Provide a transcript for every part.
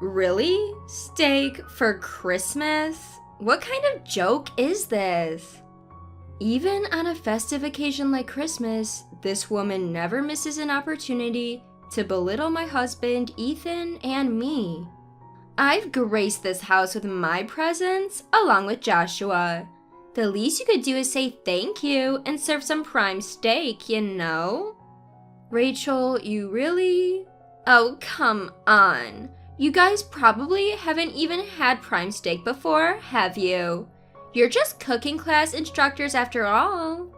Really? Steak for Christmas? What kind of joke is this? Even on a festive occasion like Christmas, this woman never misses an opportunity to belittle my husband, Ethan, and me. I've graced this house with my presence, along with Joshua. The least you could do is say thank you and serve some prime steak, you know? Rachel, you really? Oh, come on. You guys probably haven't even had prime steak before, have you? You're just cooking class instructors after all.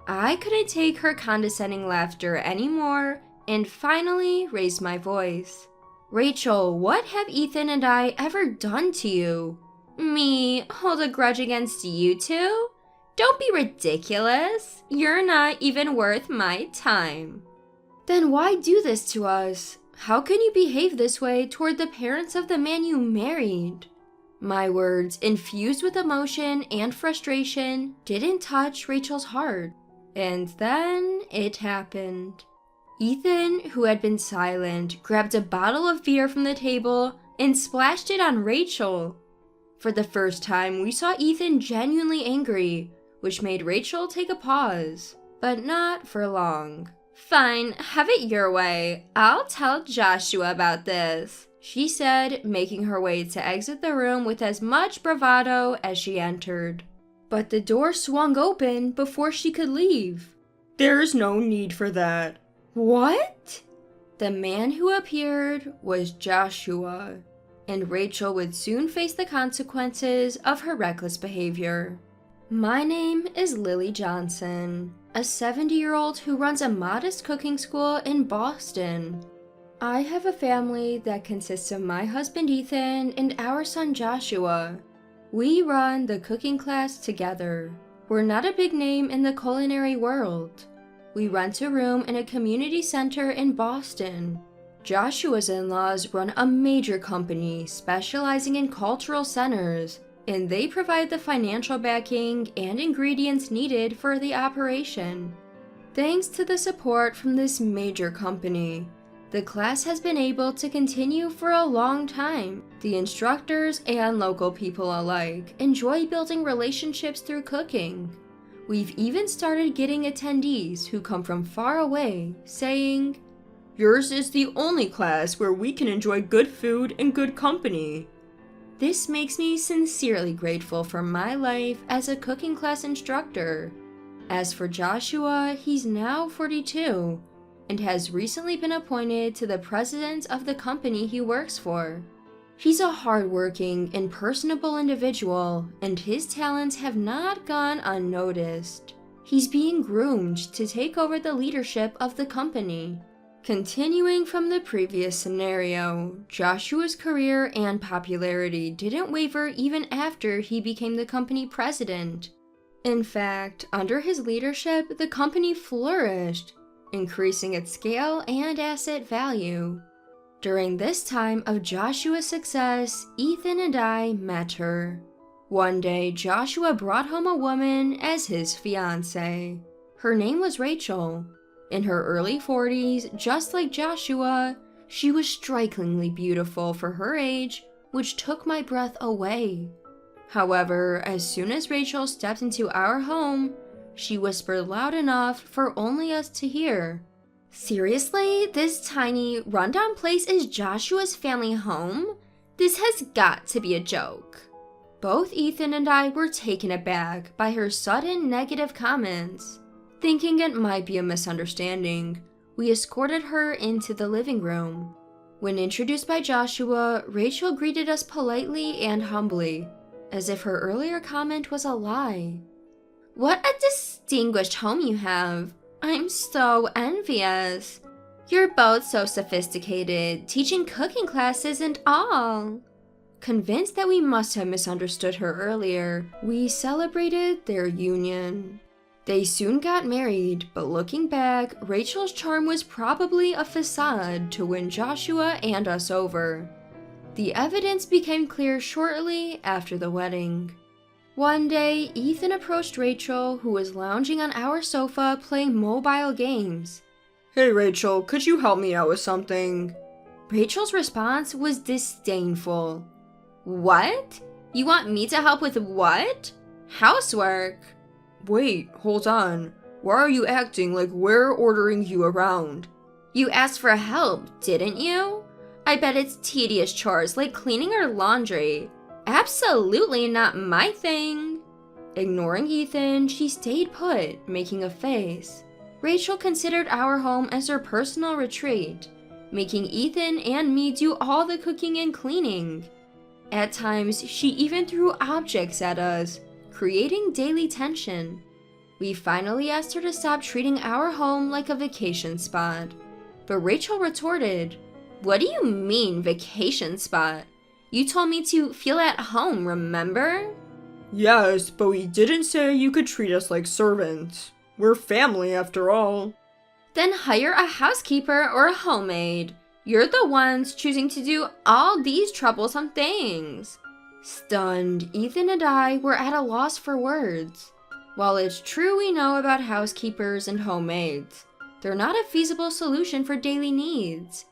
I couldn't take her condescending laughter anymore and finally raised my voice. Rachel, what have Ethan and I ever done to you? Me hold a grudge against you two? Don't be ridiculous. You're not even worth my time. Then why do this to us? How can you behave this way toward the parents of the man you married? My words, infused with emotion and frustration, didn't touch Rachel's heart. And then it happened. Ethan, who had been silent, grabbed a bottle of beer from the table and splashed it on Rachel. For the first time, we saw Ethan genuinely angry, which made Rachel take a pause, but not for long. Fine, have it your way. I'll tell Joshua about this, she said, making her way to exit the room with as much bravado as she entered. But the door swung open before she could leave. There's no need for that. What? The man who appeared was Joshua, and Rachel would soon face the consequences of her reckless behavior. My name is Lily Johnson, a 70-year-old who runs a modest cooking school in Boston. I have a family that consists of my husband Ethan and our son Joshua. We run the cooking class together. We're not a big name in the culinary world. We rent a room in a community center in Boston. Joshua's in-laws run a major company specializing in cultural centers, and they provide the financial backing and ingredients needed for the operation. Thanks to the support from this major company, the class has been able to continue for a long time. The instructors and local people alike enjoy building relationships through cooking. We've even started getting attendees who come from far away saying, "Yours is the only class where we can enjoy good food and good company." This makes me sincerely grateful for my life as a cooking class instructor. As for Joshua, he's now 42 and has recently been appointed to the president of the company he works for. He's a hardworking and personable individual, and his talents have not gone unnoticed. He's being groomed to take over the leadership of the company. Continuing from the previous scenario, Joshua's career and popularity didn't waver even after he became the company president. In fact, under his leadership, the company flourished, increasing its scale and asset value. During this time of Joshua's success, Ethan and I met her. One day, Joshua brought home a woman as his fiancée. Her name was Rachel. In her early 40s, just like Joshua, she was strikingly beautiful for her age, which took my breath away. However, as soon as Rachel stepped into our home, she whispered loud enough for only us to hear. "Seriously? This tiny, rundown place is Joshua's family home? This has got to be a joke." Both Ethan and I were taken aback by her sudden negative comments. Thinking it might be a misunderstanding, we escorted her into the living room. When introduced by Joshua, Rachel greeted us politely and humbly, as if her earlier comment was a lie. "What a distinguished home you have. I'm so envious. You're both so sophisticated, teaching cooking classes and all." Convinced that we must have misunderstood her earlier, we celebrated their union. They soon got married, but looking back, Rachel's charm was probably a facade to win Joshua and us over. The evidence became clear shortly after the wedding. One day, Ethan approached Rachel, who was lounging on our sofa playing mobile games. "Hey Rachel, could you help me out with something?" Rachel's response was disdainful. What? You want me to help with what? Housework? Wait, hold on. Why are you acting like we're ordering you around? You asked for help, didn't you? I bet it's tedious chores like cleaning or laundry. Absolutely not my thing. Ignoring Ethan, she stayed put, making a face. Rachel considered our home as her personal retreat, making Ethan and me do all the cooking and cleaning. At times, she even threw objects at us, creating daily tension. We finally asked her to stop treating our home like a vacation spot. But Rachel retorted, "What do you mean, vacation spot? You told me to feel at home, remember?" Yes, but we didn't say you could treat us like servants. We're family after all. Then hire a housekeeper or a homemaid. You're the ones choosing to do all these troublesome things. Stunned, Ethan and I were at a loss for words. While it's true we know about housekeepers and homemaids, they're not a feasible solution for daily needs.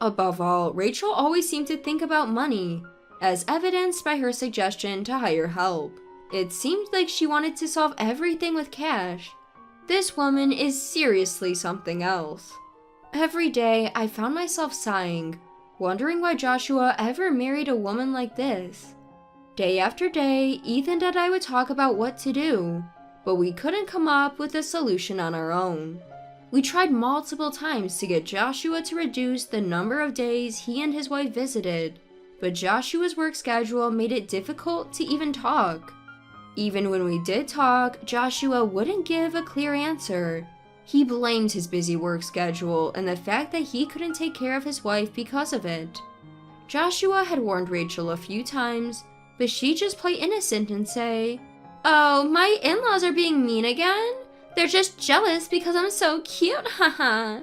Above all, Rachel always seemed to think about money, as evidenced by her suggestion to hire help. It seemed like she wanted to solve everything with cash. This woman is seriously something else. Every day, I found myself sighing, wondering why Joshua ever married a woman like this. Day after day, Ethan and I would talk about what to do, but we couldn't come up with a solution on our own. We tried multiple times to get Joshua to reduce the number of days he and his wife visited, but Joshua's work schedule made it difficult to even talk. Even when we did talk, Joshua wouldn't give a clear answer. He blamed his busy work schedule and the fact that he couldn't take care of his wife because of it. Joshua had warned Rachel a few times, but she'd just play innocent and say, "Oh, my in-laws are being mean again? They're just jealous because I'm so cute, haha."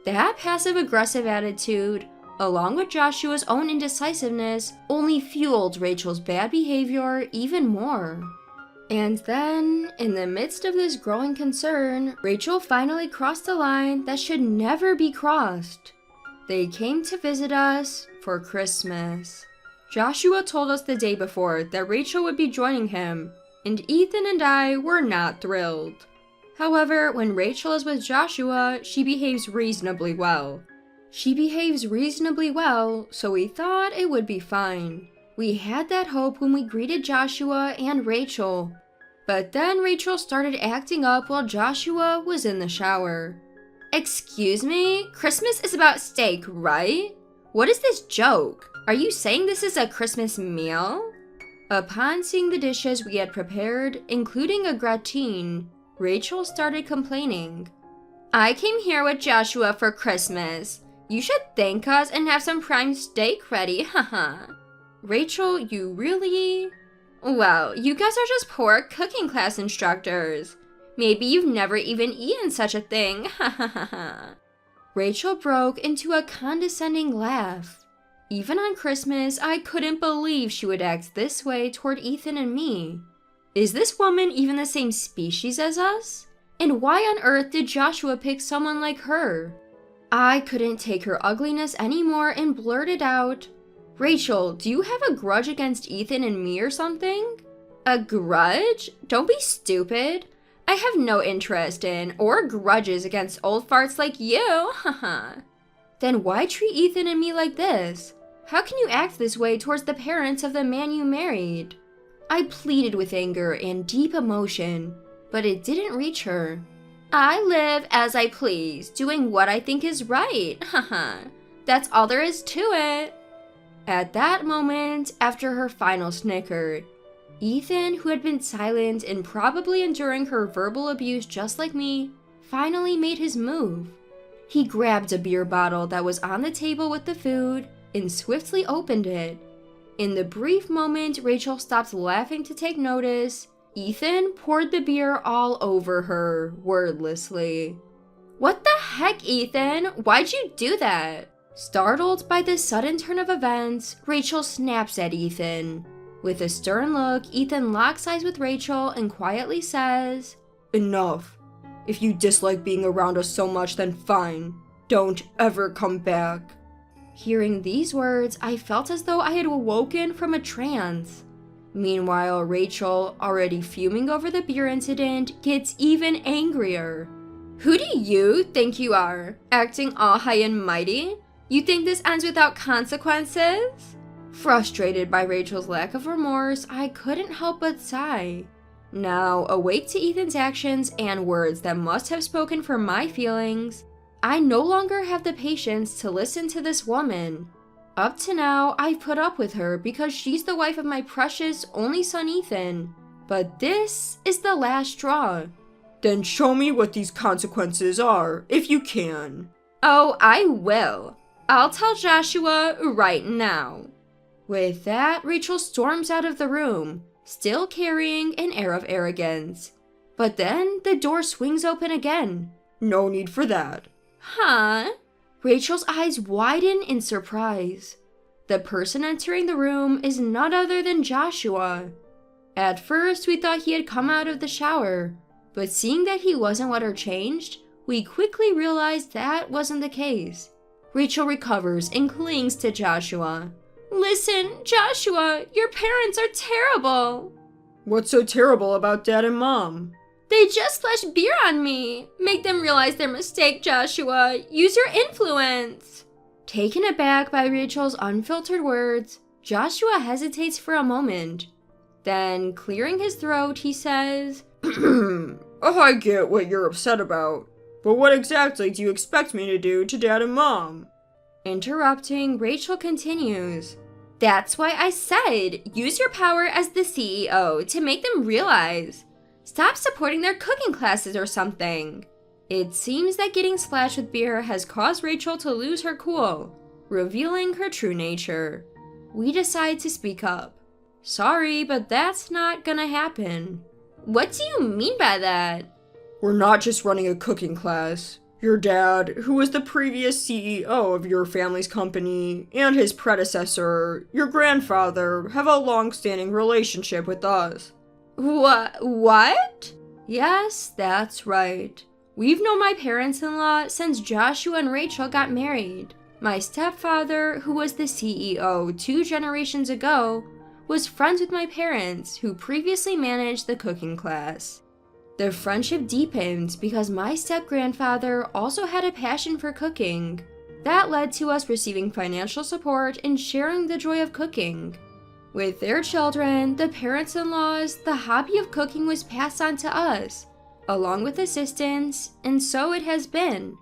That passive-aggressive attitude, along with Joshua's own indecisiveness, only fueled Rachel's bad behavior even more. And then, in the midst of this growing concern, Rachel finally crossed a line that should never be crossed. They came to visit us for Christmas. Joshua told us the day before that Rachel would be joining him, and Ethan and I were not thrilled. However, when Rachel is with Joshua, she behaves reasonably well. So we thought it would be fine. We had that hope when we greeted Joshua and Rachel. But then Rachel started acting up while Joshua was in the shower. "Excuse me? Christmas is about steak, right? What is this joke? Are you saying this is a Christmas meal?" Upon seeing the dishes we had prepared, including a gratin, Rachel started complaining. "I came here with Joshua for Christmas. You should thank us and have some prime steak ready, haha." "Rachel, you really?" "Well, you guys are just poor cooking class instructors. Maybe you've never even eaten such a thing, hahaha." Rachel broke into a condescending laugh. Even on Christmas, I couldn't believe she would act this way toward Ethan and me. Is this woman even the same species as us? And why on earth did Joshua pick someone like her? I couldn't take her ugliness anymore and blurted out, "Rachel, do you have a grudge against Ethan and me or something?" "A grudge? Don't be stupid. I have no interest in or grudges against old farts like you, haha." "Then why treat Ethan and me like this? How can you act this way towards the parents of the man you married?" I pleaded with anger and deep emotion, but it didn't reach her. "I live as I please, doing what I think is right, haha. That's all there is to it." At that moment, after her final snicker, Ethan, who had been silent and probably enduring her verbal abuse just like me, finally made his move. He grabbed a beer bottle that was on the table with the food and swiftly opened it. In the brief moment Rachel stopped laughing to take notice, Ethan poured the beer all over her, wordlessly. "What the heck, Ethan? Why'd you do that?" Startled by this sudden turn of events, Rachel snaps at Ethan. With a stern look, Ethan locks eyes with Rachel and quietly says, "Enough. If you dislike being around us so much, then fine. Don't ever come back." Hearing these words, I felt as though I had awoken from a trance. Meanwhile, Rachel, already fuming over the beer incident, gets even angrier. Who do you think you are? Acting all high and mighty? You think this ends without consequences? Frustrated by Rachel's lack of remorse, I couldn't help but sigh. Now, awake to Ethan's actions and words that must have spoken for my feelings, I no longer have the patience to listen to this woman. Up to now, I've put up with her because she's the wife of my precious only son Ethan. But this is the last straw. Then show me what these consequences are, if you can. Oh, I will. I'll tell Joshua right now. With that, Rachel storms out of the room, still carrying an air of arrogance. But then the door swings open again. No need for that. Huh? Rachel's eyes widen in surprise. The person entering the room is none other than Joshua. At first, we thought he had come out of the shower, but seeing that he wasn't wet or changed, we quickly realized that wasn't the case. Rachel recovers and clings to Joshua. Listen, Joshua, your parents are terrible. What's so terrible about Dad and Mom? They just splashed beer on me. Make them realize their mistake, Joshua. Use your influence. Taken aback by Rachel's unfiltered words, Joshua hesitates for a moment. Then, clearing his throat, he says, I get what you're upset about, but what exactly do you expect me to do to Dad and Mom? Interrupting, Rachel continues, That's why I said, use your power as the CEO to make them realize. Stop supporting their cooking classes or something. It seems that getting splashed with beer has caused Rachel to lose her cool, revealing her true nature. We decide to speak up. Sorry, but that's not gonna happen. What do you mean by that? We're not just running a cooking class. Your dad, who was the previous CEO of your family's company, and his predecessor, your grandfather, have a long-standing relationship with us. What? Yes, that's right. We've known my parents-in-law since Joshua and Rachel got married. My stepfather, who was the CEO 2 generations ago, was friends with my parents, who previously managed the cooking class. The friendship deepened because my step-grandfather also had a passion for cooking. That led to us receiving financial support and sharing the joy of cooking. With their children, the parents-in-laws, the hobby of cooking was passed on to us, along with assistance, and so it has been.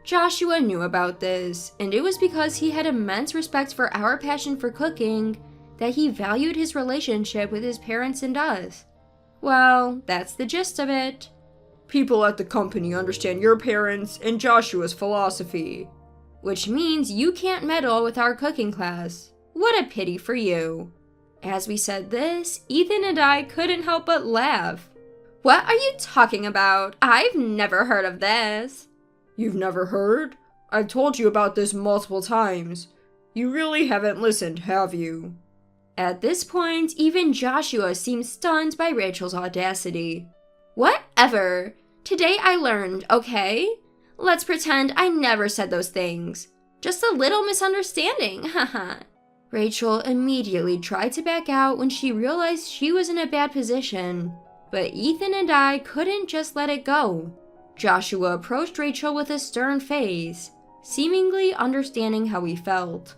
Joshua knew about this, and it was because he had immense respect for our passion for cooking that he valued his relationship with his parents and us. Well, that's the gist of it. People at the company understand your parents and Joshua's philosophy. Which means you can't meddle with our cooking class. What a pity for you. As we said this, Ethan and I couldn't help but laugh. What are you talking about? I've never heard of this. You've never heard? I've told you about this multiple times. You really haven't listened, have you? At this point, even Joshua seems stunned by Rachel's audacity. Whatever. Today I learned, okay? Let's pretend I never said those things. Just a little misunderstanding, haha. Rachel immediately tried to back out when she realized she was in a bad position, but Ethan and I couldn't just let it go. Joshua approached Rachel with a stern face, seemingly understanding how he felt.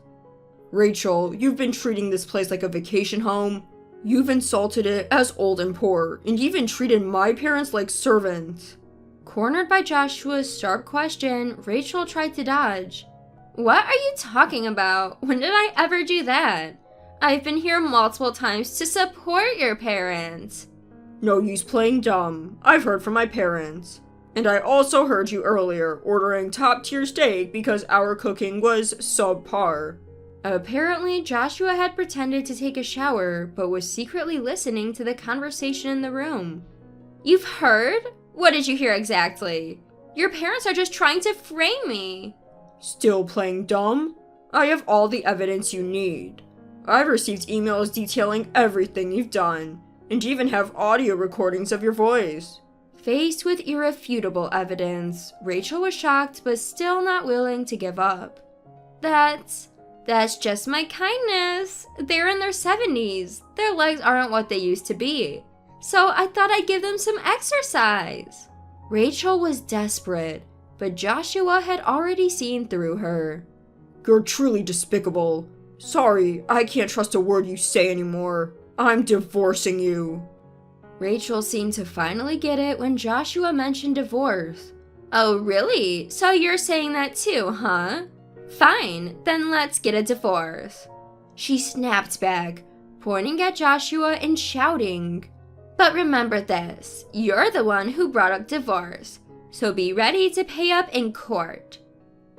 Rachel, you've been treating this place like a vacation home. You've insulted it as old and poor, and even treated my parents like servants. Cornered by Joshua's sharp question, Rachel tried to dodge. What are you talking about? When did I ever do that? I've been here multiple times to support your parents. No use playing dumb. I've heard from my parents. And I also heard you earlier ordering top-tier steak because our cooking was subpar. Apparently, Joshua had pretended to take a shower, but was secretly listening to the conversation in the room. You've heard? What did you hear exactly? Your parents are just trying to frame me. Still playing dumb? I have all the evidence you need. I've received emails detailing everything you've done, and even have audio recordings of your voice. Faced with irrefutable evidence, Rachel was shocked but still not willing to give up. That's just my kindness. They're in their 70s. Their legs aren't what they used to be. So I thought I'd give them some exercise. Rachel was desperate, but Joshua had already seen through her. You're truly despicable. Sorry, I can't trust a word you say anymore. I'm divorcing you. Rachel seemed to finally get it when Joshua mentioned divorce. Oh, really? So you're saying that too, huh? Fine, then let's get a divorce. She snapped back, pointing at Joshua and shouting. But remember this, you're the one who brought up divorce, so be ready to pay up in court.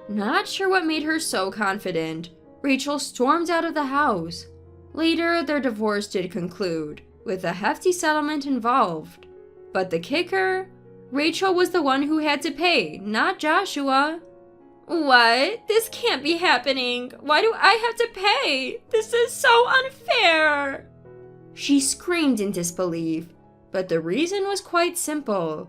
Not sure what made her so confident, Rachel stormed out of the house. Later, their divorce did conclude, with a hefty settlement involved. But the kicker? Rachel was the one who had to pay, not Joshua. What? This can't be happening. Why do I have to pay? This is so unfair. She screamed in disbelief, but the reason was quite simple.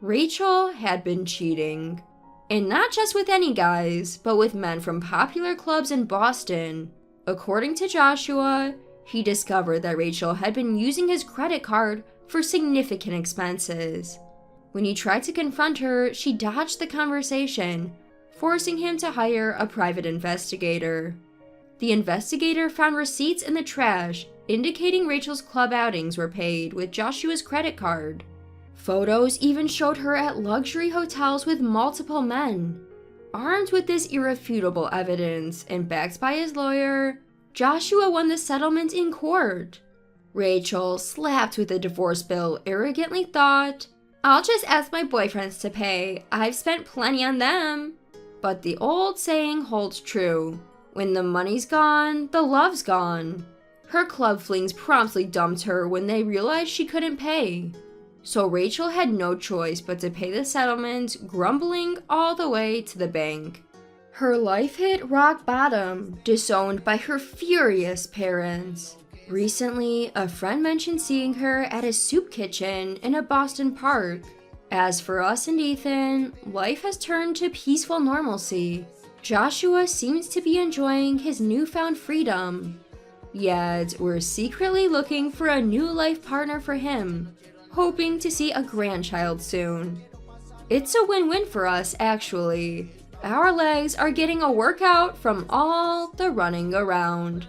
Rachel had been cheating. And not just with any guys, but with men from popular clubs in Boston. According to Joshua, he discovered that Rachel had been using his credit card for significant expenses. When he tried to confront her, she dodged the conversation, forcing him to hire a private investigator. The investigator found receipts in the trash indicating Rachel's club outings were paid with Joshua's credit card. Photos even showed her at luxury hotels with multiple men. Armed with this irrefutable evidence and backed by his lawyer, Joshua won the settlement in court. Rachel, slapped with the divorce bill, arrogantly thought, I'll just ask my boyfriends to pay. I've spent plenty on them. But the old saying holds true. When the money's gone, the love's gone. Her club flings promptly dumped her when they realized she couldn't pay. So Rachel had no choice but to pay the settlement, grumbling all the way to the bank. Her life hit rock bottom, disowned by her furious parents. Recently, a friend mentioned seeing her at a soup kitchen in a Boston park. As for us and Ethan, life has turned to peaceful normalcy. Joshua seems to be enjoying his newfound freedom. Yet, we're secretly looking for a new life partner for him, hoping to see a grandchild soon. It's a win-win for us, actually. Our legs are getting a workout from all the running around.